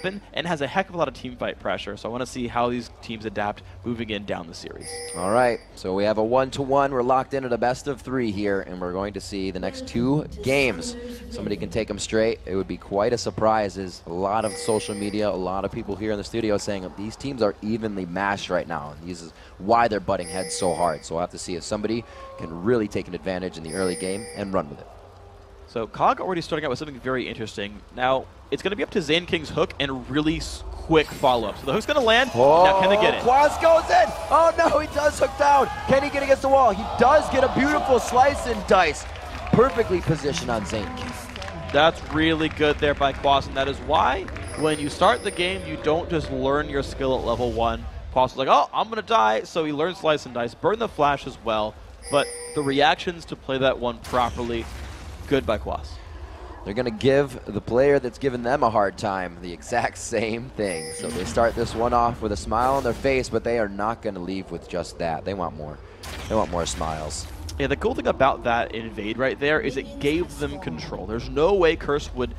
happen and has a heck of a lot of team fight pressure. So I want to see how these teams adapt moving in down the series. All right, so we have a 1-1. We're locked in at a best of 3 here, and we're going to see the next 2 games. Somebody can take them straight. It would be quite a surprise. There's a lot of social media, a lot of people here in the studio saying that these teams are evenly matched right now. And this is why they're butting heads so hard. So we'll have to see if somebody can really take an advantage in the early game and run with it. So Cog already starting out with something very interesting. Now, it's going to be up to Zane King's hook and really quick follow-up. So the hook's going to land. Oh, now can they get it? Quaz goes in. Oh, no, he does hook down. Can he get against the wall? He does get a beautiful slice and dice. Perfectly positioned on Zane King. That's really good there by Quaz, and that is why when you start the game, you don't just learn your skill at level 1. Quaz is like, oh, I'm going to die. So he learns slice and dice, burn the flash as well. But the reactions to play that one properly, good by Quaz. They're going to give the player that's given them a hard time the exact same thing. So they start this one off with a smile on their face, but they are not going to leave with just that. They want more. They want more smiles. Yeah, the cool thing about that invade right there is it gave them control. There's no way Curse would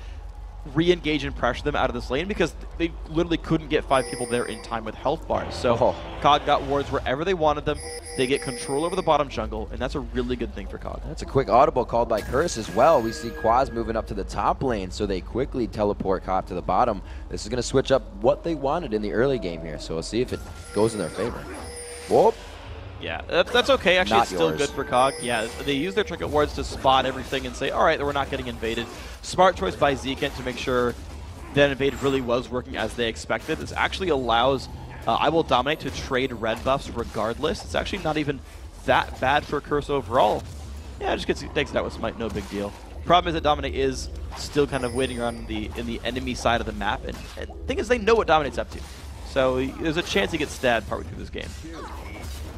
re-engage and pressure them out of this lane because they literally couldn't get 5 people there in time with health bars. So Cog got wards wherever they wanted them. They get control over the bottom jungle, and that's a really good thing for Cog. That's a quick audible called by Curse as well. We see Quaz moving up to the top lane, so they quickly teleport Cog to the bottom. This is going to switch up what they wanted in the early game here, so we'll see if it goes in their favor. Whoop. Yeah, that's okay. Actually, Not it's still yours. good for Cog. Yeah, they use their trinket wards to spot everything and say, all right, we're not getting invaded. Smart choice by Zekent to make sure that invade really was working as they expected. This actually allows I Will Dominate to trade red buffs regardless. It's actually not even that bad for Curse overall. Yeah, it just takes it out with Smite, no big deal. Problem is that Dominate is still kind of waiting around in the enemy side of the map, and the thing is they know what Dominate's up to. So there's a chance he gets stabbed partway through this game.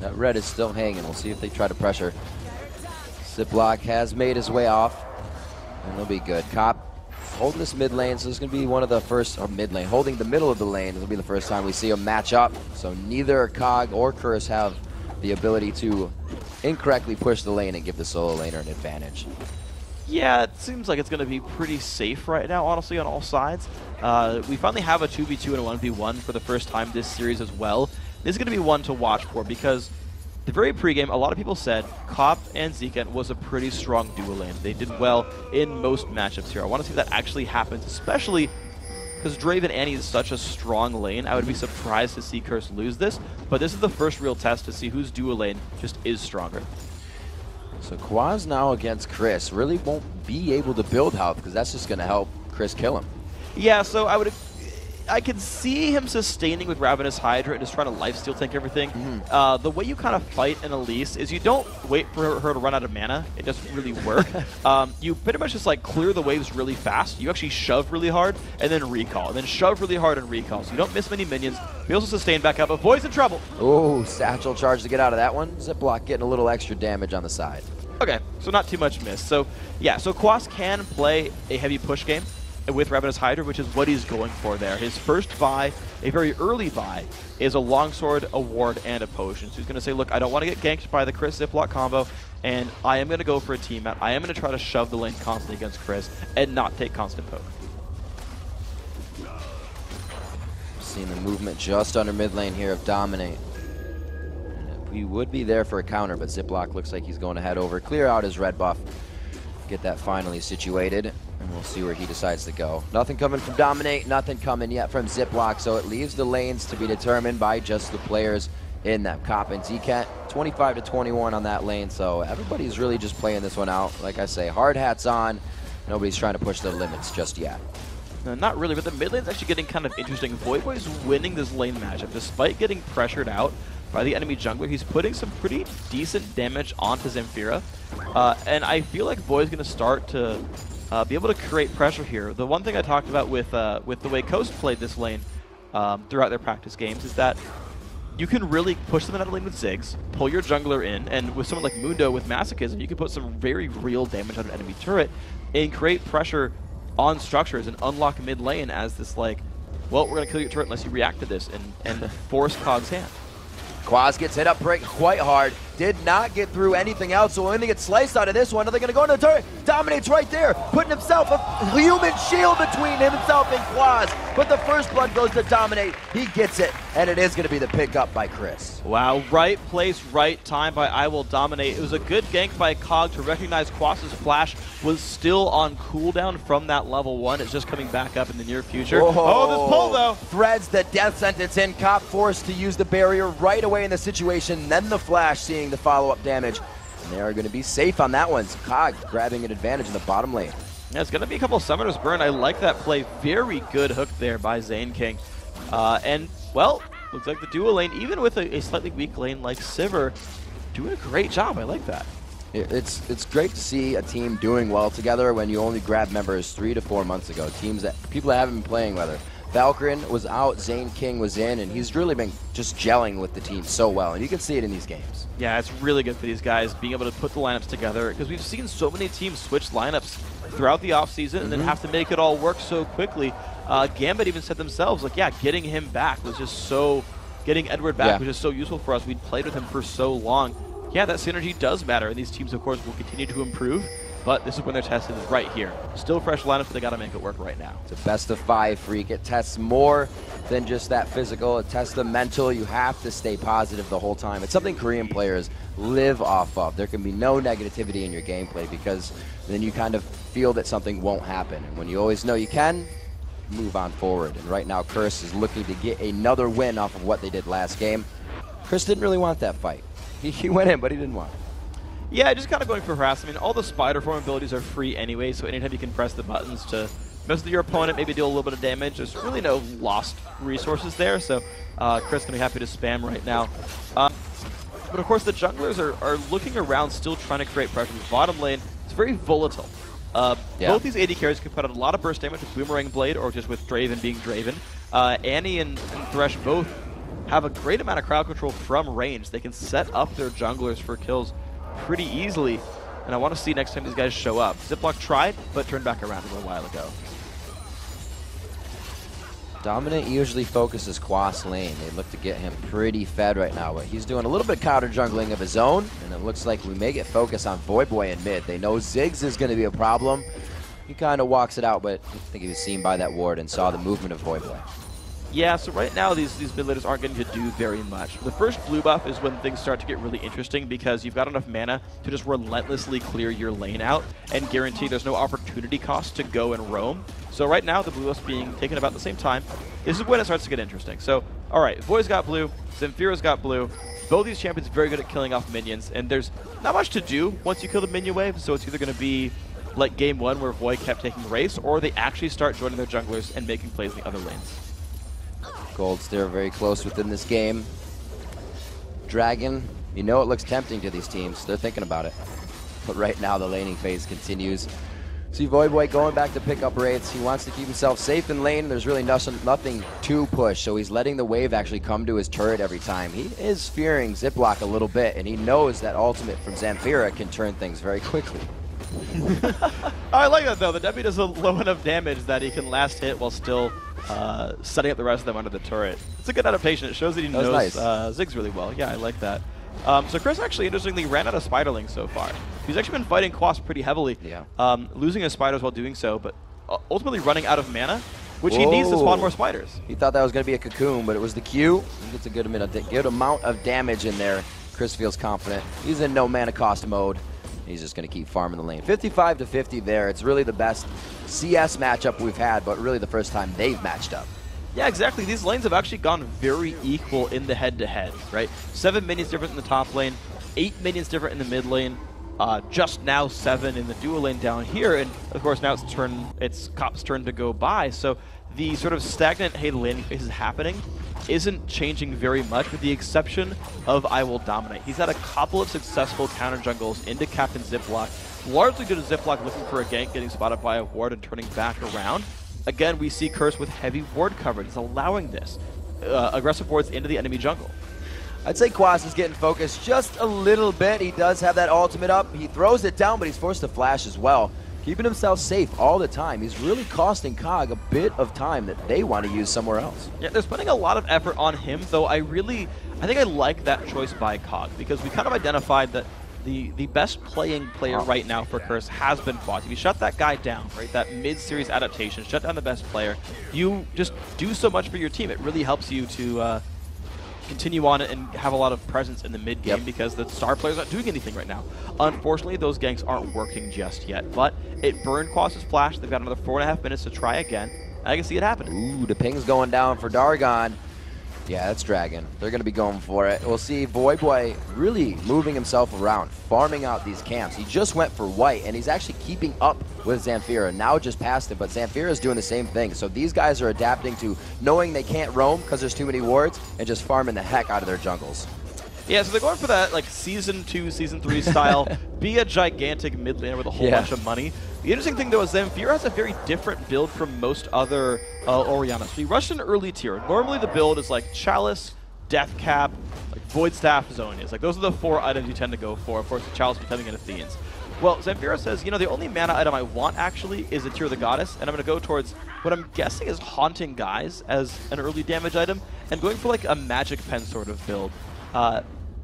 That red is still hanging. We'll see if they try to pressure. Ziploc has made his way off, and they'll be good. Cop holding this mid lane, so this is going to be one of the first, or mid lane, holding the middle of the lane. This will be the first time we see them match up. So neither Cog or Curse have the ability to incorrectly push the lane and give the solo laner an advantage. Yeah, it seems like it's going to be pretty safe right now, honestly, on all sides. We finally have a 2v2 and a 1v1 for the first time this series as well. This is going to be one to watch for because the very pregame, a lot of people said Cop and Zekent was a pretty strong duo lane. They did well in most matchups here. I want to see if that actually happens, especially because Draven Annie is such a strong lane. I would be surprised to see Curse lose this, but this is the first real test to see whose duo lane just is stronger. So Quaz now against Chris really won't be able to build health because that's just going to help Chris kill him. Yeah, so I can see him sustaining with Ravenous Hydra and just trying to lifesteal tank everything. The way you kind of fight an Elise is you don't wait for her to run out of mana. It doesn't really work. You pretty much just like clear the waves really fast. You actually shove really hard and then recall. And then shove really hard and recall. So you don't miss many minions. We also sustain back up, but Boy's in trouble. Oh, satchel charge to get out of that one. Ziploc getting a little extra damage on the side. Okay, so not too much miss. So yeah, so Quas can play a heavy push game with Ravenous Hydra, which is what he's going for there. His first buy, a very early buy, is a longsword, a ward, and a potion. So he's going to say, look, I don't want to get ganked by the Chris Ziploc combo, and I am going to go for a team map. I am going to try to shove the lane constantly against Chris and not take constant poke. Seeing the movement just under mid lane here of Dominate. We would be there for a counter, but Ziploc looks like he's going to head over, clear out his red buff, get that finally situated, and we'll see where he decides to go. Nothing coming from Dominate, nothing coming yet from Ziploc, so it leaves the lanes to be determined by just the players in that. Cop and Zekent, 25-21 on that lane, so everybody's really just playing this one out. Like I say, hard hats on. Nobody's trying to push their limits just yet. Not really, but the mid lane's actually getting kind of interesting. Voyboy's winning this lane matchup despite getting pressured out by the enemy jungler. He's putting some pretty decent damage onto Zamfira, and I feel like Voy's going to start to be able to create pressure here. The one thing I talked about with the way Coast played this lane throughout their practice games is that you can really push them out of lane with Ziggs, pull your jungler in, and with someone like Mundo with Masochism, you can put some very real damage on an enemy turret and create pressure on structures and unlock mid lane as this like, well, we're going to kill your turret unless you react to this and force Cog's hand. Quaz gets hit up break quite hard. Did not get through anything else, so when they get sliced out of this one, are they going to go into the turret? Dominate's right there, putting himself a human shield between himself and Quaz. but the first blood goes to Dominate. He gets it, and it is going to be the pickup by Chris. Wow, right place, right time by I Will Dominate. It was a good gank by Cog to recognize Quas's flash was still on cooldown from that level 1. It's just coming back up in the near future. Whoa. Oh, this pull though. Threads the death sentence in. Cop forced to use the barrier right away in the situation, then the flash seeing the follow-up damage. And they are going to be safe on that one. So Cog grabbing an advantage in the bottom lane. Yeah, it's going to be a couple of Summoner's Burn. I like that play. Very good hook there by Zane King. And, well, looks like the duo lane, even with a slightly weak lane like Sivir, doing a great job. I like that. It's great to see a team doing well together when you only grabbed members 3 to 4 months ago. Teams that people that haven't been playing with. Valkyrin was out, Zane King was in, and he's really been just gelling with the team so well, and you can see it in these games. Yeah, it's really good for these guys being able to put the lineups together, because we've seen so many teams switch lineups throughout the offseason and then have to make it all work so quickly. Gambit even said themselves, like, yeah, getting him back was just so, getting Edward back was just so useful for us. We'd played with him for so long. Yeah, that synergy does matter, and these teams, of course, will continue to improve. But this is when they're tested, is right here. Still fresh lineup, but they got to make it work right now. It's a best of 5 freak. It tests more than just that physical. It tests the mental. You have to stay positive the whole time. It's something Korean players live off of. There can be no negativity in your gameplay because then you kind of feel that something won't happen. And when you always know you can, move on forward. And right now, Curse is looking to get another win off of what they did last game. Chris didn't really want that fight. He went in, but he didn't want it. Yeah, just kind of going for harass. I mean, all the spider form abilities are free anyway, so anytime you can press the buttons to mess with your opponent, maybe deal a little bit of damage, there's really no lost resources there, so Chris can be happy to spam right now. But of course, the junglers are looking around, still trying to create pressure. The bottom lane, it's very volatile. Both these AD carries can put out a lot of burst damage with Boomerang Blade or just with Draven being Draven. Annie and Thresh both have a great amount of crowd control from range. They can set up their junglers for kills pretty easily, and I want to see next time these guys show up. Ziploc tried, but turned back around a little while ago. Dominant usually focuses Quas lane. They look to get him pretty fed right now, but he's doing a little bit counter jungling of his own, and it looks like we may get focus on Voyboy in mid. They know Ziggs is going to be a problem. He kind of walks it out, but I think he was seen by that ward and saw the movement of Voyboy. Yeah, so right now these mid laners aren't getting to do very much. The first blue buff is when things start to get really interesting because you've got enough mana to just relentlessly clear your lane out and guarantee there's no opportunity cost to go and roam. So right now the blue buff's being taken about the same time. This is when it starts to get interesting. So, alright, Voi's got blue, Zemfira's got blue. Both these champions are very good at killing off minions, and there's not much to do once you kill the minion wave, so it's either going to be like game 1 where Voi kept taking race, or they actually start joining their junglers and making plays in the other lanes. Gold still very close within this game. Dragon, you know it looks tempting to these teams. They're thinking about it. But right now the laning phase continues. See Voyboy going back to pick up wraiths. He wants to keep himself safe in lane. There's really nothing to push, so he's letting the wave actually come to his turret every time. He is fearing Ziploc a little bit, and he knows that ultimate from Zamfira can turn things very quickly. I like that though. The W does a low enough damage that he can last hit while still setting up the rest of them under the turret. It's a good adaptation. It shows that he knows Ziggs really well. Yeah, I like that. So Chris actually, interestingly, ran out of Spiderling so far. He's actually been fighting Quas pretty heavily, losing his spiders while doing so, but ultimately running out of mana, which he needs to spawn more spiders. He thought that was going to be a cocoon, but it was the Q. He gets a good amount of damage in there. Chris feels confident. He's in no mana cost mode. He's just going to keep farming the lane. 55 to 50 there. It's really the best CS matchup we've had, but really the first time they've matched up. Yeah, exactly. These lanes have actually gone very equal in the head-to-head, right? 7 minions different in the top lane, 8 minions different in the mid lane, just now 7 in the duo lane down here, and of course now it's Cop's turn to go by. So the sort of stagnant hey laning phase is happening isn't changing very much, with the exception of I Will Dominate. He's had a couple of successful counter jungles into Captain Ziploc, largely due to Ziploc looking for a gank, getting spotted by a ward, and turning back around. Again, we see Curse with heavy ward coverage. It's allowing this. Aggressive wards into the enemy jungle. I'd say Quas is getting focused just a little bit. He does have that ultimate up. He throws it down, but he's forced to flash as well. Keeping himself safe all the time. He's really costing Cog a bit of time that they want to use somewhere else. Yeah, they're spending a lot of effort on him, though I think I like that choice by Cog, because we kind of identified that the best playing player right now for Curse has been Quaz. If you shut that guy down, right, that mid-series adaptation, shut down the best player, you just do so much for your team. It really helps you to continue on and have a lot of presence in the mid game because the star players aren't doing anything right now. Unfortunately, those ganks aren't working just yet, but it burned Quaz's flash. They've got another 4.5 minutes to try again. I can see it happening. Ooh, the ping's going down for Dargon. Yeah, that's Dragon. They're going to be going for it. We'll see Voyboy really moving himself around, farming out these camps. He just went for white, and he's actually keeping up with Zamfira. Now just past him, but Zamfira is doing the same thing. So these guys are adapting to knowing they can't roam because there's too many wards and just farming the heck out of their jungles. Yeah, so they're going for that like Season 2, Season 3 style, be a gigantic mid laner with a whole bunch of money. The interesting thing, though, is Zamfira has a very different build from most other Oriannas. So he rushed an early tier. Normally the build is like Chalice, Death Cap, like Void Staff, Zonias. Like those are the 4 items you tend to go for. Of course, the Chalice becoming an Athenians. Well, Zamfira says, you know, the only mana item I want actually is a Tear of the Goddess, and I'm going to go towards what I'm guessing is Haunting Guise as an early damage item, and going for like a Magic Pen sort of build.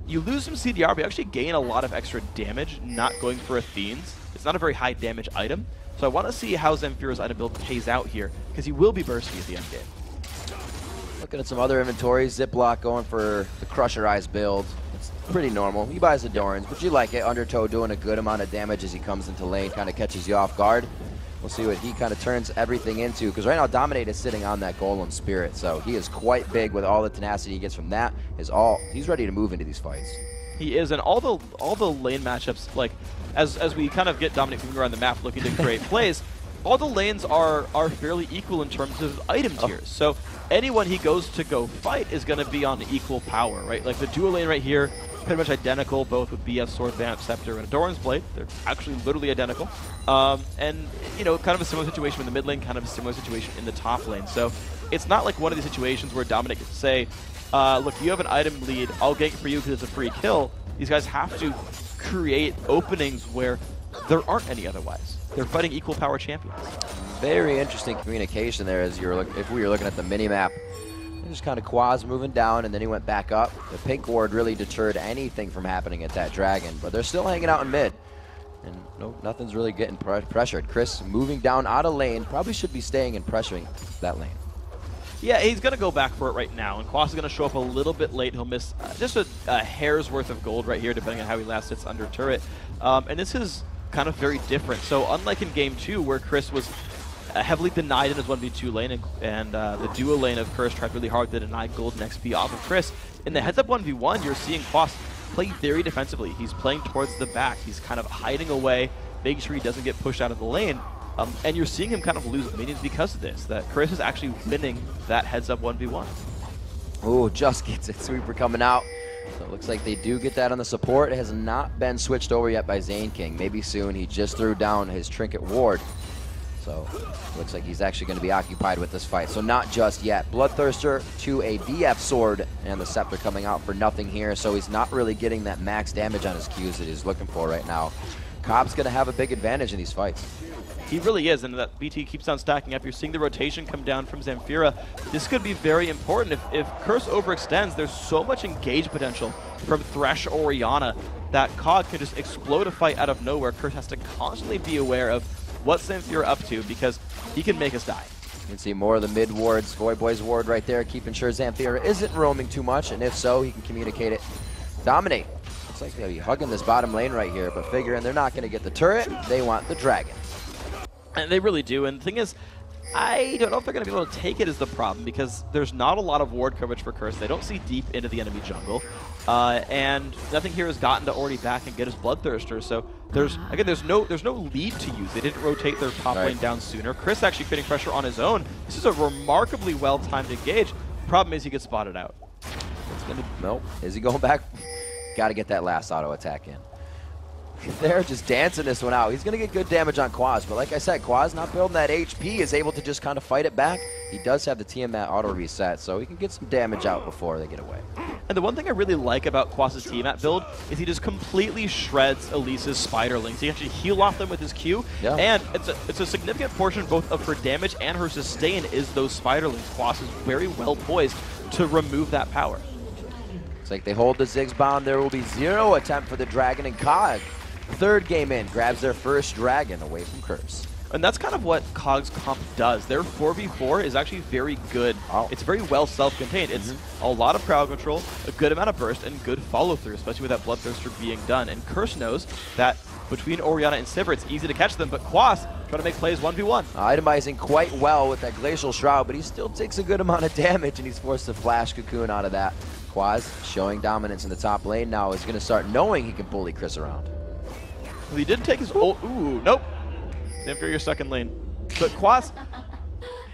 You lose some CDR, but you actually gain a lot of extra damage not going for Athenes. It's not a very high damage item, so I want to see how Zamfira's item build pays out here, because he will be bursty at the end game. Looking at some other inventories, Ziploc going for the Crusher Eyes build. It's pretty normal. He buys the Dorans, but you like it. Undertow doing a good amount of damage as he comes into lane, kind of catches you off guard. We'll see what he kind of turns everything into, because right now Dominate is sitting on that Golem Spirit, so he is quite big with all the tenacity he gets from that. He's ready to move into these fights. He is, and all the lane matchups, like as we kind of get Dominate moving around the map looking to create plays, all the lanes are fairly equal in terms of item tiers. So anyone he goes to go fight is going to be on equal power, right? Like the dual lane right here, pretty much identical, both with BF Sword, Vamp, Scepter, and a Doran's Blade. They're actually literally identical. And, you know, kind of a similar situation in the mid lane, kind of a similar situation in the top lane. So it's not like one of these situations where Dominic can say, look, you have an item lead, I'll gank for you because it's a free kill. These guys have to create openings where there aren't any otherwise. They're fighting equal power champions. Very interesting communication there as if we were looking at the mini-map. Just kind of Quaz moving down, and then he went back up. The pink ward really deterred anything from happening at that dragon, but they're still hanging out in mid. And no, nothing's really getting pressured. Chris moving down out of lane, probably should be staying and pressuring that lane. Yeah, he's going to go back for it right now, and Quaz is going to show up a little bit late. He'll miss just a hair's worth of gold right here, depending on how he last sits under turret. And this is kind of very different. So unlike in Game 2, where Chris was heavily denied in his 1v2 lane, and the duo lane of Curse tried really hard to deny gold and XP off of Chris. In the heads-up 1v1, you're seeing Quaz play very defensively. He's playing towards the back. He's kind of hiding away, making sure he doesn't get pushed out of the lane. And you're seeing him kind of lose minions because of this, that Chris is actually winning that heads-up 1v1. Oh, just gets it. Sweeper coming out. So it looks like they do get that on the support. It has not been switched over yet by Zane King. Maybe soon. He just threw down his Trinket Ward. So looks like he's actually going to be occupied with this fight. So not just yet. Bloodthirster to a BF Sword, and the Scepter coming out for nothing here. So he's not really getting that max damage on his Qs that he's looking for right now. Cobb's going to have a big advantage in these fights. He really is, and that BT keeps on stacking up. You're seeing the rotation come down from Zamfira. This could be very important. If Curse overextends, there's so much engage potential from Thresh or Orianna that COD could just explode a fight out of nowhere. Curse has to constantly be aware of what Zamfira up to, because he can make us die. You can see more of the mid wards. Voyboy's ward right there, keeping sure Zamfira isn't roaming too much, and if so, he can communicate it. Dominate. Looks like they'll be hugging this bottom lane right here, but figuring they're not going to get the turret, they want the dragon. And they really do, and the thing is, I don't know if they're going to be able to take it is the problem, because there's not a lot of ward coverage for Curse. They don't see deep into the enemy jungle, and nothing here has gotten to already back and get his Bloodthirster. So there's no lead to use. They didn't rotate their top lane down sooner. Chris actually creating pressure on his own. This is a remarkably well-timed engage. Problem is he gets spotted out. Nope. Is he going back? Got to get that last auto attack in. They're just dancing this one out. He's going to get good damage on Quaz, but like I said, Quaz not building that HP, is able to just kind of fight it back. He does have the Tiamat auto reset, so he can get some damage out before they get away. And the one thing I really like about Quaz's Tiamat build is he just completely shreds Elise's Spiderlings. He actually heal off them with his Q, and it's a significant portion both of her damage and her sustain is those Spiderlings. Quaz is very well poised to remove that power. Looks like they hold the Ziggs bound. There will be 0 attempt for the Dragon, and Cog, third game in, grabs their first Dragon away from Curse. And that's kind of what Cog's comp does. Their 4v4 is actually very good. Oh. It's very well self-contained. It's a lot of crowd control, a good amount of burst, and good follow-through, especially with that Bloodthirster being done. And Curse knows that between Orianna and Sivir, it's easy to catch them, but Quas trying to make plays 1v1. Itemizing quite well with that Glacial Shroud, but he still takes a good amount of damage, and he's forced to flash Cocoon out of that. Quas showing dominance in the top lane now, is going to start knowing he can bully Chris around. Well, he did take his ult. Ooh, nope. Inferior second lane. But Quas,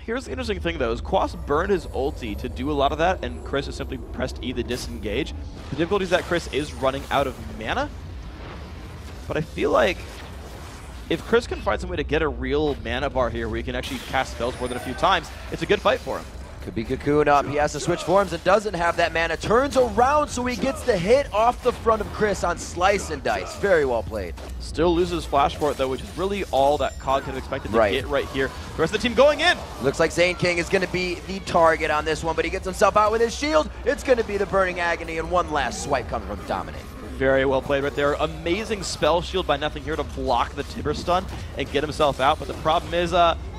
here's the interesting thing though, is Quas burned his ulti to do a lot of that, and Chris has simply pressed E to disengage. The difficulty is that Chris is running out of mana, but I feel like if Chris can find some way to get a real mana bar here where he can actually cast spells more than a few times, it's a good fight for him. Could be Cocoon up. He has to switch forms and doesn't have that mana. Turns around so he gets the hit off the front of Chris on Slice and Dice. Very well played. Still loses Flash for it though, which is really all that Cog could have expected to get right here. The rest of the team going in. Looks like Zane King is going to be the target on this one, but he gets himself out with his shield. It's going to be the Burning Agony, and one last swipe coming from Dominate. Very well played right there. Amazing spell shield by Nothing here to block the Tibber stun and get himself out, but the problem is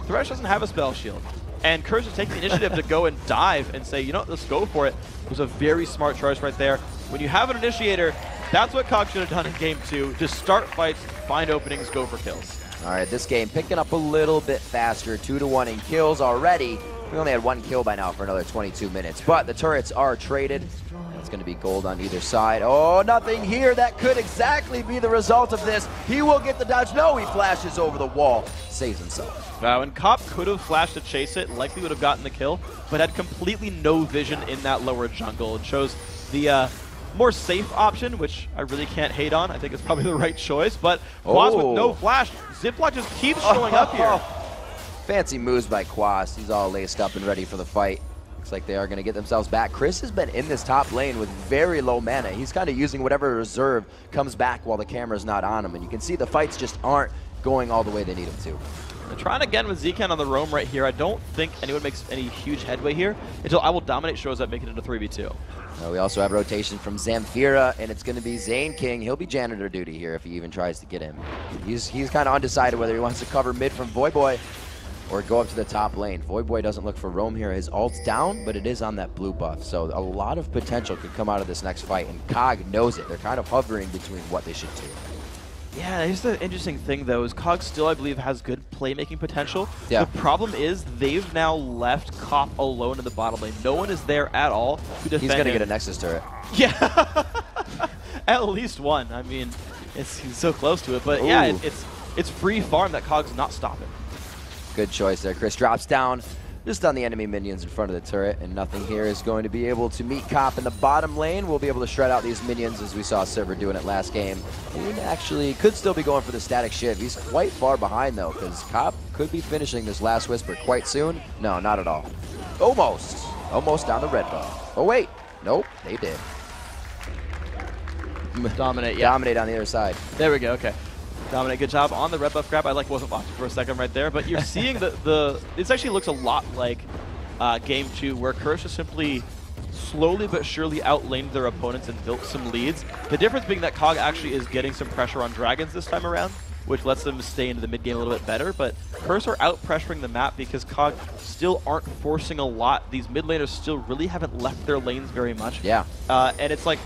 Thresh doesn't have a spell shield. And Curse is taking the initiative to go and dive and say, you know, let's go for it. It was a very smart choice right there. When you have an initiator, that's what Cog should have done in game 2. Just start fights, find openings, go for kills. All right, this game picking up a little bit faster. 2-1 in kills already. We only had 1 kill by now for another 22 minutes. But the turrets are traded. It's going to be gold on either side. Oh, Nothing here. That could exactly be the result of this. He will get the dodge. No, he flashes over the wall. Saves himself. Wow, and Cop could have flashed to chase it, likely would have gotten the kill, but had completely no vision in that lower jungle. It chose the more safe option, which I really can't hate on. I think it's probably the right choice, but Quas with no flash. Ziploc just keeps showing up here. Fancy moves by Quas. He's all laced up and ready for the fight. Looks like they are going to get themselves back. Chris has been in this top lane with very low mana. He's kind of using whatever reserve comes back while the camera's not on him, and you can see the fights just aren't going all the way they need them to. They're trying again with Zcan on the roam right here. I don't think anyone makes any huge headway here until I Will Dominate shows up, making it a 3v2. We also have rotation from Zamfira, and it's going to be Zane King. He'll be janitor duty here if he even tries to get him. He's kind of undecided whether he wants to cover mid from Voyboy or go up to the top lane. Voyboy doesn't look for roam here. His ult's down, but it is on that blue buff. So a lot of potential could come out of this next fight, and Cog knows it. They're kind of hovering between what they should do. Yeah, here's the interesting thing, though, is Cog still, I believe, has good playmaking potential. Yeah. The problem is they've now left Cop alone in the bottom lane. No one is there at all to defend He's going to him. get a Nexus turret. Yeah, at least one. I mean, he's so close to it. But yeah, it's free farm that Cog's not stopping. Good choice there. Chris drops down just on the enemy minions in front of the turret, and Nothing here is going to be able to meet Cop in the bottom lane. We'll be able to shred out these minions as we saw Sivir doing it last game. He actually could still be going for the static shiv. He's quite far behind though, because Cop could be finishing this last Whisper quite soon. No, not at all. Almost down the red buff. Oh wait, nope, they did. Dominate, yeah. Dominate on the other side. There we go, okay. Dominate, good job on the red buff grab. I wasn't watching for a second right there, but you're seeing this actually looks a lot like game 2, where Curse just simply slowly but surely outlaned their opponents and built some leads. The difference being that Cog actually is getting some pressure on Dragons this time around, which lets them stay into the mid game a little bit better, but Curse are out pressuring the map because Cog still aren't forcing a lot. These mid laners still really haven't left their lanes very much. Yeah. And it's like,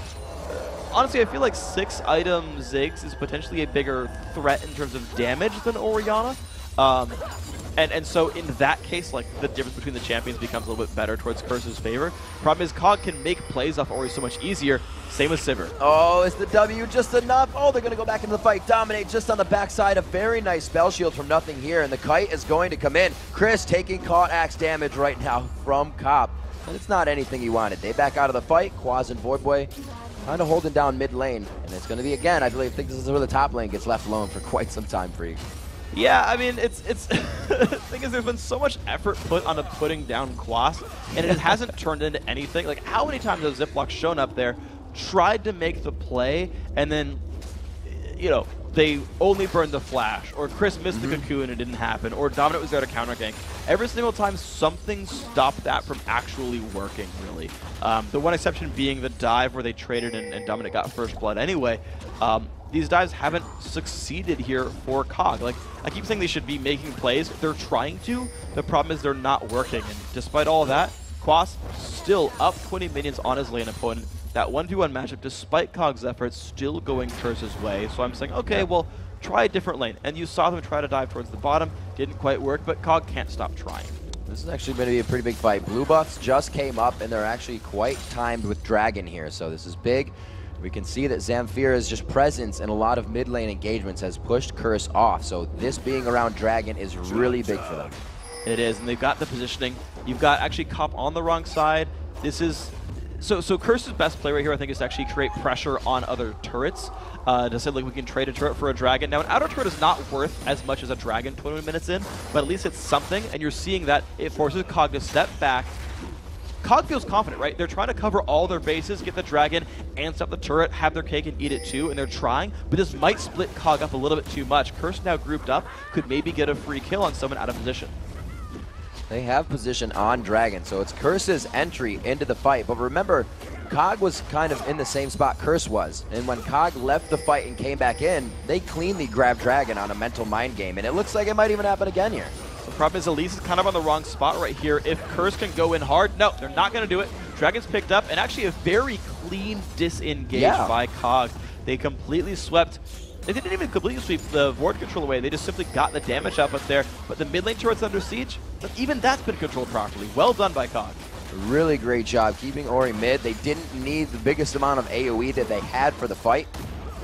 honestly, I feel like 6-item Ziggs is potentially a bigger threat in terms of damage than Orianna. And so in that case, like, the difference between the champions becomes a little bit better towards Curse's favor. Problem is, Cog can make plays off Ori so much easier. Same with Sivir. Oh, is the W just enough? Oh, they're going to go back into the fight. Dominate just on the backside. A very nice spell shield from Nothing here, and the kite is going to come in. Chris taking caught axe damage right now from Cop. And it's not anything he wanted. They back out of the fight. Quas and Voyboy kind of holding down mid lane, and it's going to be, again, I think this is where the top lane gets left alone for quite some time, Freak. Yeah, I mean, it's the thing is, there's been so much effort put onto putting down Quas, and it hasn't turned into anything. Like, how many times has Ziploc shown up there, tried to make the play, and then, you know, they only burned the flash, or Chris missed the cocoon and it didn't happen, or Dominant was there to counter gank. Every single time, something stopped that from actually working, really. The one exception being the dive where they traded and Dominant got first blood anyway. These dives haven't succeeded here for COG. Like, I keep saying they should be making plays. They're trying to. The problem is they're not working. And despite all of that, Quas still up 20 minions on his lane opponent. That 1v1 matchup, despite COG's efforts, still going Curse's way. So I'm saying, okay, well, try a different lane. And you saw them try to dive towards the bottom. Didn't quite work, but COG can't stop trying. This is actually going to be a pretty big fight. Blue buffs just came up, and they're actually quite timed with Dragon here. So this is big. We can see that Zamfira's just presence in a lot of mid lane engagements has pushed Curse off. So this being around Dragon is really big for them. It is, and they've got the positioning. You've got actually Cop on the wrong side. This is... So Curse's best play right here, I think, is to actually create pressure on other turrets. To say, like, we can trade a turret for a dragon. Now, an outer turret is not worth as much as a dragon 20 minutes in, but at least it's something, and you're seeing that it forces COG to step back. COG feels confident, right? They're trying to cover all their bases, get the dragon, and stop the turret, have their cake and eat it too, and they're trying, but this might split COG up a little bit too much. Curse now grouped up, could maybe get a free kill on someone out of position. They have position on Dragon, so it's Curse's entry into the fight. But remember, COG was kind of in the same spot Curse was. And when COG left the fight and came back in, they cleanly grabbed Dragon on a mental mind game. And it looks like it might even happen again here. The problem is Elise is kind of on the wrong spot right here. If Curse can go in hard, no, they're not going to do it. Dragon's picked up, and actually a very clean disengage by COG. They completely swept. They didn't even completely sweep the Ward control away. They just simply got the damage up there. But the mid lane turret's under siege. But even that's been controlled properly. Well done by COG. Really great job keeping Ori mid. They didn't need the biggest amount of AoE that they had for the fight.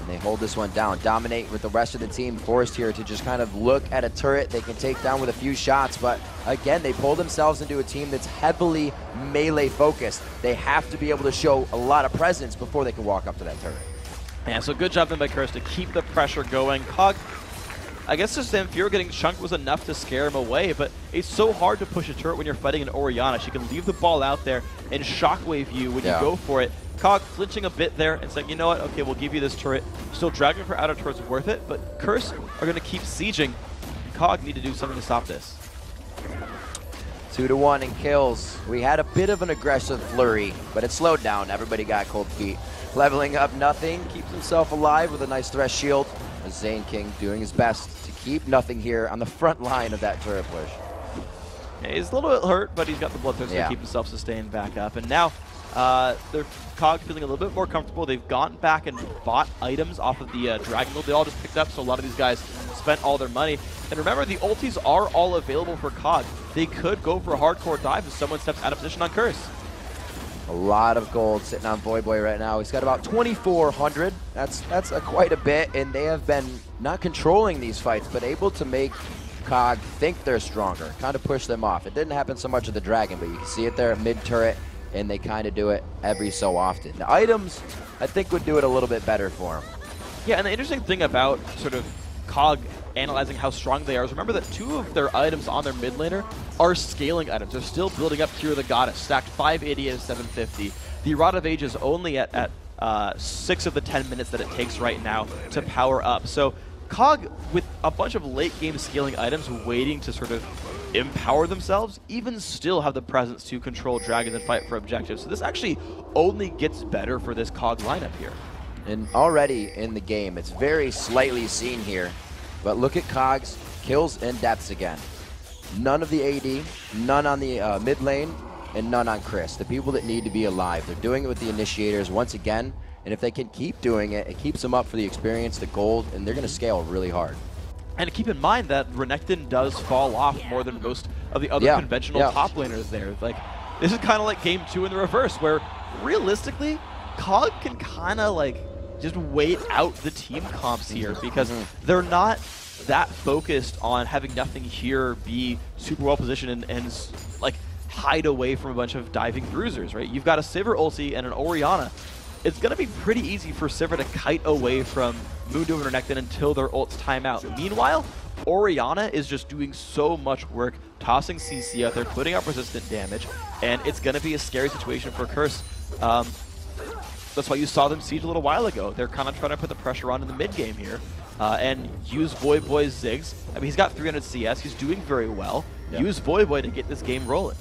And they hold this one down. Dominate with the rest of the team. Forced here to just kind of look at a turret they can take down with a few shots. But again, they pull themselves into a team that's heavily melee focused. They have to be able to show a lot of presence before they can walk up to that turret. Yeah, so good job then by Curse to keep the pressure going. COG, I guess just Zamfira getting chunked was enough to scare him away, but it's so hard to push a turret when you're fighting an Orianna. She can leave the ball out there and shockwave you when you go for it. COG flinching a bit there and saying, you know what, okay, we'll give you this turret. Still dragging for outer turret's worth it, but Curse are going to keep sieging. COG need to do something to stop this. 2-1 in kills. We had a bit of an aggressive flurry, but it slowed down. Everybody got cold feet. Leveling up nothing, keeps himself alive with a nice Thresh shield. Zane King doing his best to keep nothing here on the front line of that turret push. Yeah, he's a little bit hurt, but he's got the bloodthirst to keep himself sustained back up. And now they're COG feeling a little bit more comfortable. They've gone back and bought items off of the Dragon Guild they all just picked up, so a lot of these guys spent all their money. And remember, the ultis are all available for COG. They could go for a hardcore dive if someone steps out of position on Curse. A lot of gold sitting on Voyboy right now. He's got about 2,400. That's quite a bit, and they have been not controlling these fights, but able to make COG think they're stronger, kind of push them off. It didn't happen so much with the Dragon, but you can see it there at mid-turret, and they kind of do it every so often. The items, I think, would do it a little bit better for them. Yeah, and the interesting thing about sort of COG analyzing how strong they are is remember that 2 of their items on their mid laner are scaling items. They're still building up Tear of the Goddess, stacked 580 and 750. The Rod of Age is only at 6 of the 10 minutes that it takes right now to power up. So COG, with a bunch of late game scaling items waiting to sort of empower themselves, even still have the presence to control dragons and fight for objectives. So this actually only gets better for this COG lineup here. And already in the game, it's very slightly seen here, but look at COG's kills and deaths again. None of the AD, none on the mid lane, and none on Chris. The people that need to be alive. They're doing it with the initiators once again, and if they can keep doing it, it keeps them up for the experience, the gold, and they're going to scale really hard. And keep in mind that Renekton does fall off more than most of the other conventional top laners there. Like, this is kind of like game 2 in the reverse, where realistically, COG can kind of like just wait out the team comps here because they're not that focused on having nothing here be super well positioned and like hide away from a bunch of diving bruisers, right? You've got a Sivir ulti and an Orianna. It's going to be pretty easy for Sivir to kite away from Mundo and Renekton until their ults time out. Meanwhile, Orianna is just doing so much work, tossing CC out there, putting up resistant damage, and it's going to be a scary situation for Curse. That's why you saw them siege a little while ago. They're kind of trying to put the pressure on in the mid game here. and use Voyboy's Ziggs. I mean, he's got 300 CS. He's doing very well. Yep. Use Voyboy to get this game rolling.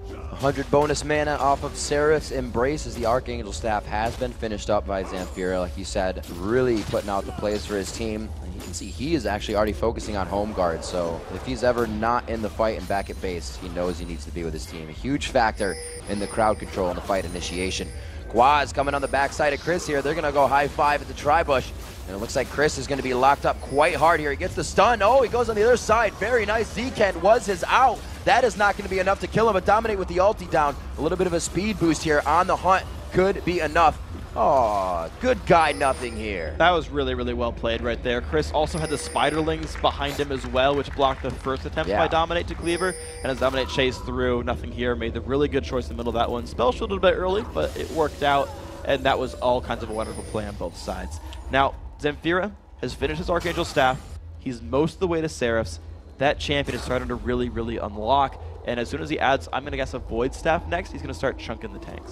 100 bonus mana off of Seraph's Embrace as the Archangel staff has been finished up by Zamfira. Like you said, really putting out the plays for his team. And you can see he is actually already focusing on home guard. So if he's ever not in the fight and back at base, he knows he needs to be with his team. A huge factor in the crowd control and the fight initiation. Quaz coming on the backside of Chris here. They're going to go high five at the tri-bush. And it looks like Chris is going to be locked up quite hard here. He gets the stun. Oh, he goes on the other side. Very nice. Zken was his out. That is not going to be enough to kill him, but Dominate with the ulti down. A little bit of a speed boost here on the hunt could be enough. Oh, good guy, nothing here. That was really, really well played right there. Chris also had the Spiderlings behind him as well, which blocked the first attempt by Dominate to Cleaver. And as Dominate chased through, nothing here, made the really good choice in the middle of that one. Spell shielded a bit early, but it worked out, and that was all kinds of a wonderful play on both sides. Now, Zamfira has finished his Archangel staff. He's most of the way to Seraph's. That champion is starting to really, really unlock. And as soon as he adds, I'm going to guess, a Void staff next, he's going to start chunking the tanks.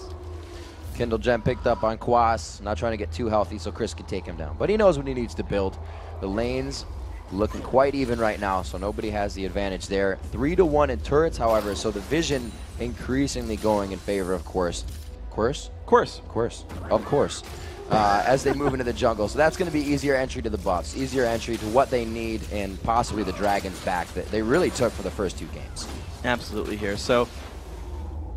Kindle Gem picked up on Quas, not trying to get too healthy so Chris can take him down. But he knows when he needs to build. The lanes looking quite even right now, so nobody has the advantage there. 3-1 in turrets, however, so the vision increasingly going in favor of Course. As they move into the jungle. So that's going to be easier entry to the buffs, easier entry to what they need, and possibly the Dragons back that they really took for the first 2 games. Absolutely here. So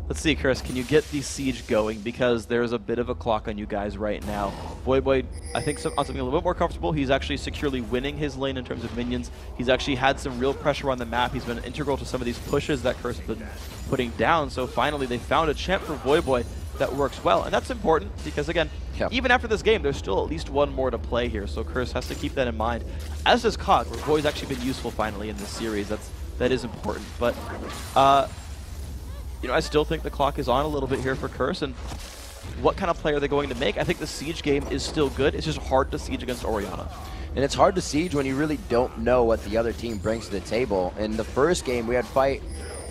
let's see, Chris, can you get the siege going? Because there's a bit of a clock on you guys right now. Voyboy, I think on something a little bit more comfortable. He's actually securely winning his lane in terms of minions. He's actually had some real pressure on the map. He's been integral to some of these pushes that Chris has been putting down. So finally, they found a champ for Voyboy that works well. And that's important because, again, even after this game, there's still at least one more to play here. So Chris has to keep that in mind. As does Cog, where Voy's actually been useful finally in this series. That is important. But, you know, I still think the clock is on a little bit here for Curse. And what kind of play are they going to make? I think the siege game is still good. It's just hard to siege against Orianna. And it's hard to siege when you really don't know what the other team brings to the table. In the first game, we had fight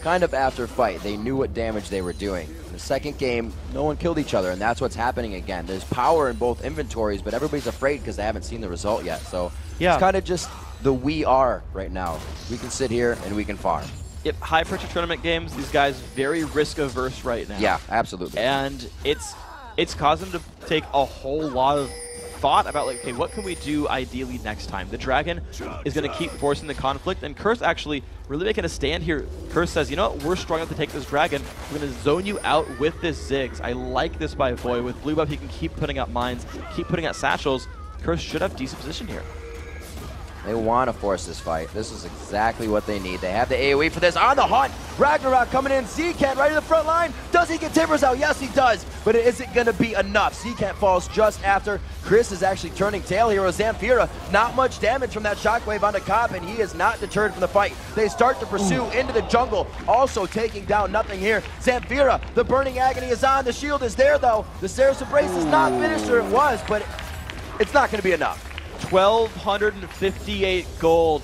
kind of after fight. They knew what damage they were doing. In the second game, no one killed each other, and that's what's happening again. There's power in both inventories, but everybody's afraid because they haven't seen the result yet. So it's kind of just the we are right now. We can sit here and we can farm. Yep, high-pressure tournament games, these guys very risk-averse right now. Yeah, absolutely. And it's caused them to take a whole lot of thought about, like, okay, what can we do ideally next time? The Dragon is going to keep forcing the conflict, and Curse actually really making a stand here. Curse says, you know what, we're strong enough to take this Dragon. We're going to zone you out with this Ziggs. I like this by Voy. With blue buff, he can keep putting out mines, keep putting out satchels. Curse should have decent position here. They want to force this fight. This is exactly what they need. They have the AoE for this. On the hunt, Ragnarok coming in. Zken right in the front line. Does he get Timbers out? Yes, he does. But is it going to be enough? Zken falls just after. Chris is actually turning tail here with Zamfira. Not much damage from that shockwave onto Cobb, and he is not deterred from the fight. They start to pursue into the jungle, also taking down nothing here. Zamfira, the Burning Agony is on. The shield is there, though. The Seraph's Embrace is not finished, or it was, but it's not going to be enough. 1,258 gold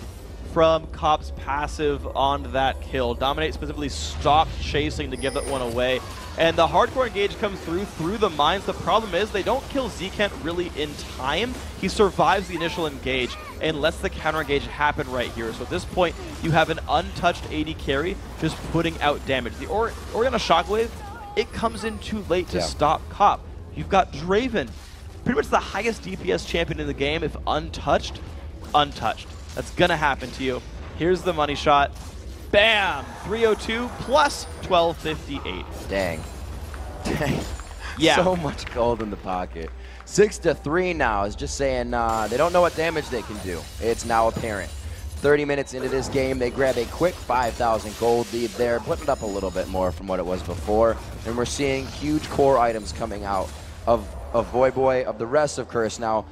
from Cobb's passive on that kill. Dominate specifically stopped chasing to give that one away. And the hardcore engage comes through the mines. The problem is they don't kill Zken really in time. He survives the initial engage and lets the counter engage happen right here. So at this point, you have an untouched AD carry just putting out damage. The Orianna Shockwave, it comes in too late to stop Cobb. You've got Draven, pretty much the highest DPS champion in the game. If untouched, untouched. That's gonna happen to you. Here's the money shot. Bam! 302 plus 1258. Dang. Yeah. So much gold in the pocket. 6-3 now is just saying they don't know what damage they can do. It's now apparent. 30 minutes into this game, they grab a quick 5,000 gold lead there, putting it up a little bit more from what it was before. And we're seeing huge core items coming out of Voyboy, of the rest of Curse now.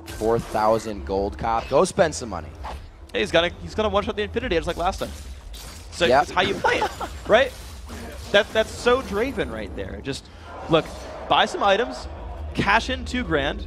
4,000 gold cop. Go spend some money. Hey, he's gonna one-shot the Infinity just like last time. So that's how you play it, right? That's so Draven right there. Just look, buy some items, cash in 2 grand,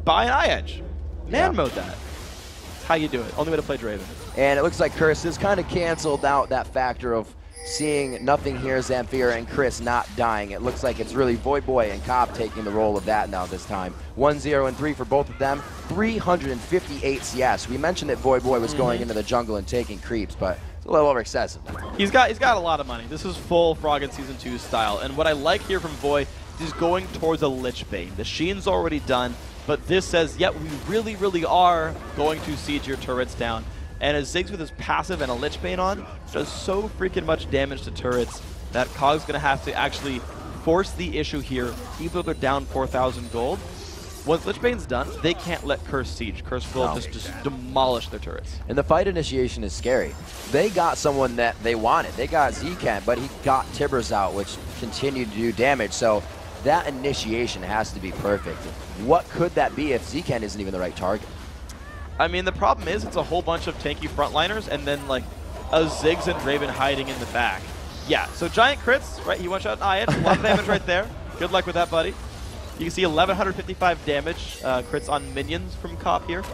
buy an eye-edge. Man mode that. That's how you do it. Only way to play Draven. And it looks like Curse has kind of canceled out that factor of seeing nothing here, Zamfira and Chris not dying. It looks like it's really Voyboy and Cobb taking the role of that now this time. 1-0 and 3 for both of them. 358 CS. We mentioned that Voyboy was going into the jungle and taking creeps, but it's a little over excessive. He's got a lot of money. This is full Frog in Season 2 style. And what I like here from Voy is he's going towards a Lich Bane. The Sheen's already done, but this says, yeah, we really, really are going to siege your turrets down. And as Ziggs with his passive and a Lich Bane on does so freaking much damage to turrets that Cog's going to have to actually force the issue here, even though they're down 4,000 gold. Once Lich Bane's done, they can't let Curse siege. Curse will just demolish their turrets. And the fight initiation is scary. They got someone that they wanted. They got Zken, but he got Tibbers out, which continued to do damage. So that initiation has to be perfect. What could that be if Zken isn't even the right target? I mean, the problem is it's a whole bunch of tanky frontliners and then like a Ziggs and Draven hiding in the back. Yeah, so giant crits, right? He one-shot Ian. A lot of damage right there. Good luck with that, buddy. You can see 1,155 damage crits on minions from Cop here.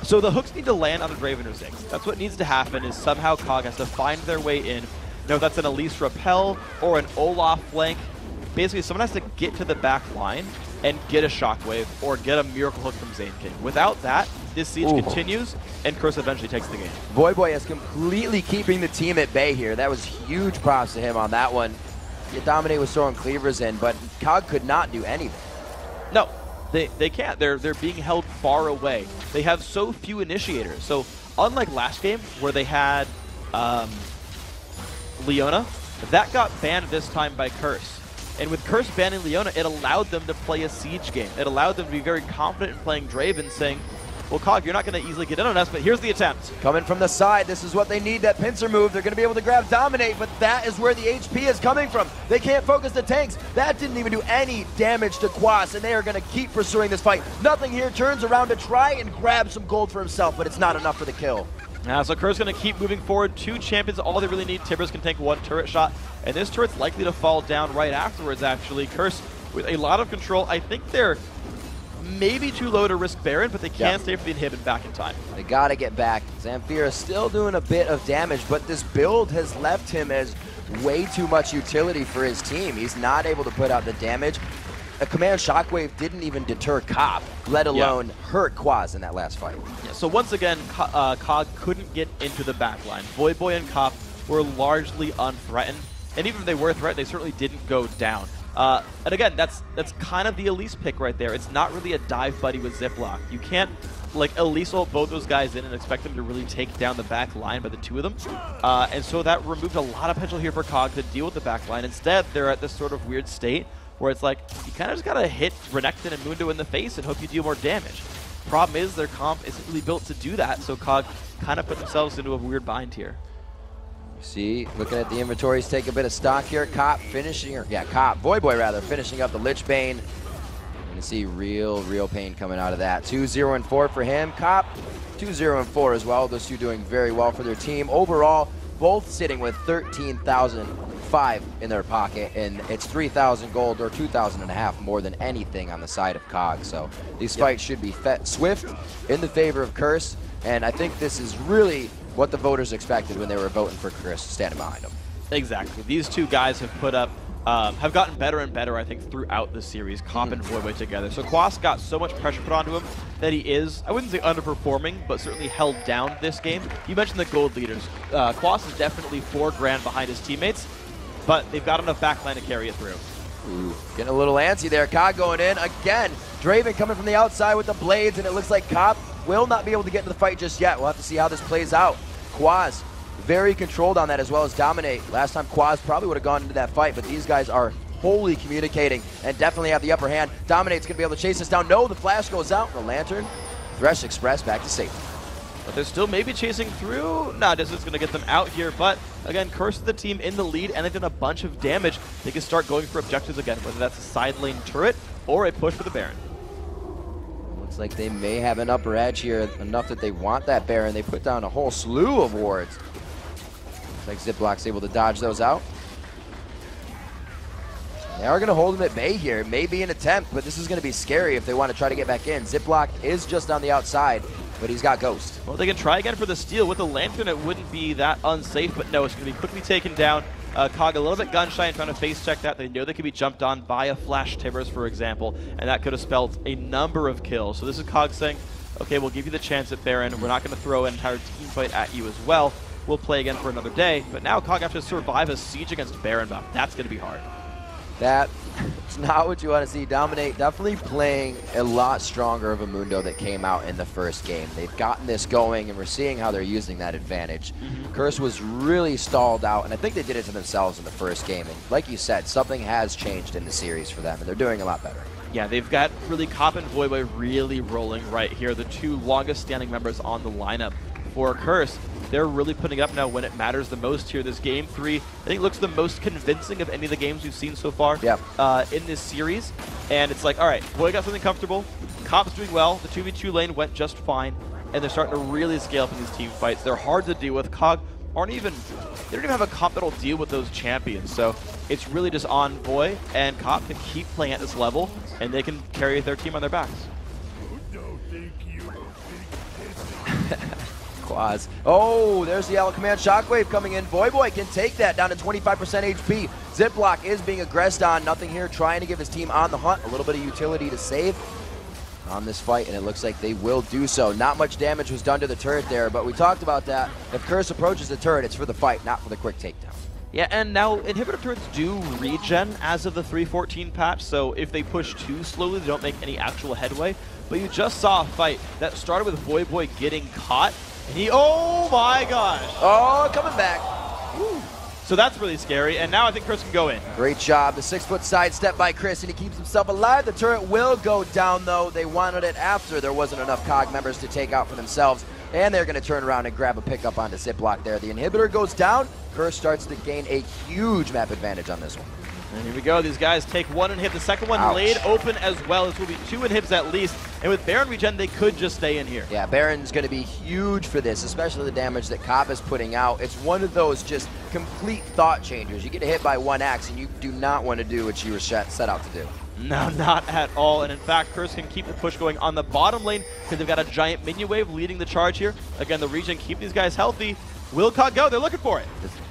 So the hooks need to land on a Draven or Ziggs. That's what needs to happen is somehow Cog has to find their way in. You know, if that's an Elise Repel or an Olaf flank, basically someone has to get to the back line and get a Shockwave or get a Miracle Hook from Zane King. Without that, this siege continues, and Curse eventually takes the game. Voyboy is completely keeping the team at bay here. That was huge props to him on that one. Dominate was throwing cleavers in, but Cog could not do anything. No, they can't. They're being held far away. They have so few initiators. So unlike last game where they had Leona, that got banned this time by Curse. And with Curse banning Leona, it allowed them to play a siege game. It allowed them to be very confident in playing Draven, saying, well, Cog, you're not going to easily get in on us, but here's the attempt. Coming from the side, this is what they need, that pincer move. They're going to be able to grab Dominate, but that is where the HP is coming from. They can't focus the tanks. That didn't even do any damage to Quas, and they are going to keep pursuing this fight. Nothing here, turns around to try and grab some gold for himself, but it's not enough for the kill. So Curse going to keep moving forward. 2 champions, all they really need. Tibbers can take 1 turret shot, and this turret's likely to fall down right afterwards, actually. Curse with a lot of control. I think they're maybe too low to risk Baron, but they can stay for the inhibit back in time. They got to get back. Zamfira still doing a bit of damage, but this build has left him as way too much utility for his team. He's not able to put out the damage. A command shockwave didn't even deter Cop, let alone hurt Quaz in that last fight. Yeah, so once again, Cog couldn't get into the backline. Voyboy and Cop were largely unthreatened, and even if they were threatened, they certainly didn't go down. And again, that's kind of the Elise pick right there. It's not really a dive buddy with Ziploc. You can't like Elise ult both those guys in and expect them to really take down the back line by the 2 of them. And so that removed a lot of potential here for Cog to deal with the back line. Instead, they're at this sort of weird state where it's like, you kind of just gotta hit Renekton and Mundo in the face and hope you deal more damage. Problem is, their comp isn't really built to do that, so Cog kind of put themselves into a weird bind here. See, looking at the inventories, take a bit of stock here. Cop finishing, or Voyboy rather, finishing up the Lich Bane. You can see real pain coming out of that. 2-0 and 4 for him. Cop, 2-0 and 4 as well. Those two doing very well for their team. Overall, both sitting with 13,005 in their pocket, and it's 3,000 gold or 2,500 more than anything on the side of Cog. So these fights should be swift in the favor of Curse, and I think this is really what the voters expected when they were voting for Curse standing behind them. Exactly. These two guys have put up, have gotten better and better, I think, throughout the series, Cop and Voyboy together. So Quas got so much pressure put onto him that he is, I wouldn't say underperforming, but certainly held down this game. You mentioned the gold leaders. Quas is definitely 4 grand behind his teammates, but they've got enough backline to carry it through. Ooh, getting a little antsy there. Cog going in again. Draven coming from the outside with the blades, and it looks like Cop will not be able to get into the fight just yet. We'll have to see how this plays out. Quaz, very controlled on that, as well as Dominate. Last time Quaz probably would have gone into that fight, but these guys are wholly communicating and definitely have the upper hand. Dominate's going to be able to chase this down. No, the flash goes out. The Lantern, Thresh Express back to safety. But they're still maybe chasing through. Nah, this is going to get them out here. But again, Curse the team in the lead, and they've done a bunch of damage. They can start going for objectives again, whether that's a side lane turret or a push for the Baron. Looks like they may have an upper edge here, enough that they want that Baron. They put down a whole slew of wards. Looks like Ziploc's able to dodge those out. They are going to hold him at bay here. It may be an attempt, but this is going to be scary if they want to try to get back in. Ziploc is just on the outside, but he's got Ghost. Well, they can try again for the steal. With the Lantern, it wouldn't be that unsafe, but no, it's going to be quickly taken down. Cog a little bit gun-shy and trying to face check that. They know they could be jumped on by a Flash Tibbers, for example, and that could have spelled a number of kills. So this is Cog saying, okay, we'll give you the chance at Baron. We're not going to throw an entire team fight at you as well. We'll play again for another day. But now Cog has to survive a siege against Baron buff. That's going to be hard. That's not what you want to see. Dominate definitely playing a lot stronger of a Mundo that came out in the first game. They've gotten this going, and we're seeing how they're using that advantage. Curse was really stalled out, and I think they did it to themselves in the first game. And like you said, something has changed in the series for them, and they're doing a lot better. Yeah, they've got really Cop and Voiboy really rolling right here. The two longest standing members on the lineup for Curse. They're really putting up now when it matters the most here. This game 3, I think, looks the most convincing of any of the games we've seen so far in this series. And it's like, all right, Void got something comfortable. Cop's doing well. The 2v2 lane went just fine. And they're starting to really scale up in these team fights. They're hard to deal with. Cog they don't even have a comp that'll deal with those champions. So it's really just on Void and Cop to keep playing at this level, and they can carry their team on their backs. Quaz. Oh, there's the Yellow Command Shockwave coming in. Voiboy can take that down to 25% HP. Ziploc is being aggressed on. Nothing here, trying to give his team on the hunt. A little bit of utility to save on this fight, and it looks like they will do so. Not much damage was done to the turret there, but we talked about that. If Curse approaches the turret, it's for the fight, not for the quick takedown. Yeah, and now inhibitor turrets do regen as of the 3.14 patch, so if they push too slowly, they don't make any actual headway. But you just saw a fight that started with Voiboy getting caught, and he, oh my gosh. Oh, coming back. Woo. So that's really scary, and now I think Chris can go in. Great job, the 6-foot sidestep by Chris, and he keeps himself alive. The turret will go down, though. They wanted it after there wasn't enough Cog members to take out for themselves, and they're going to turn around and grab a pickup onto Ziploc there. The inhibitor goes down. Curse starts to gain a huge map advantage on this one. And here we go. These guys take one and hit. The second one laid open as well. This will be 2 inhibs at least. And with Baron regen, they could just stay in here. Yeah, Baron's going to be huge for this, especially the damage that Cop is putting out. It's one of those just complete thought changers. You get hit by one axe, and you do not want to do what you were set out to do. No, not at all. And in fact, Curse can keep the push going on the bottom lane because they've got a giant minion wave leading the charge here. Again, the regen keep these guys healthy. Will Cog go? They're looking for it.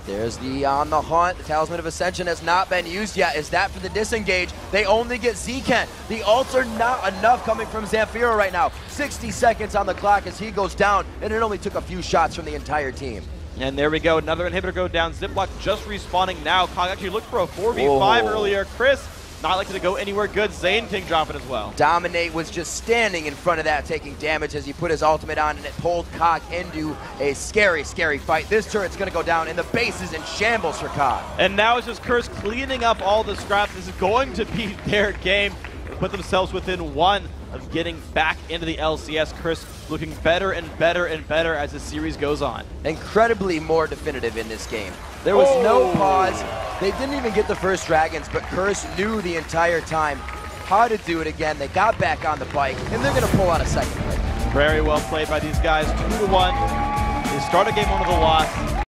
There's the on the hunt. The Talisman of Ascension has not been used yet. Is that for the disengage? They only get Zken. The ults are not enough coming from Zamfira right now. 60 seconds on the clock as he goes down, and it only took a few shots from the entire team. And there we go. Another inhibitor go down. Ziploc just respawning now. Cog actually looked for a 4v5 earlier. Chris not likely to go anywhere good. Zane King dropping as well. Dominate was just standing in front of that, taking damage as he put his ultimate on, and it pulled Cog into a scary, scary fight. This turret's going to go down, and the base is in shambles for Cog. And now it's just Curse cleaning up all the scraps. This is going to be their game. They put themselves within 1 of getting back into the LCS. Curse looking better and better and better as the series goes on. Incredibly more definitive in this game. There was no pause. They didn't even get the first dragons, but Curse knew the entire time how to do it again. They got back on the bike, and they're going to pull out a second. Very well played by these guys. 2-1. They start a game 1 with a loss.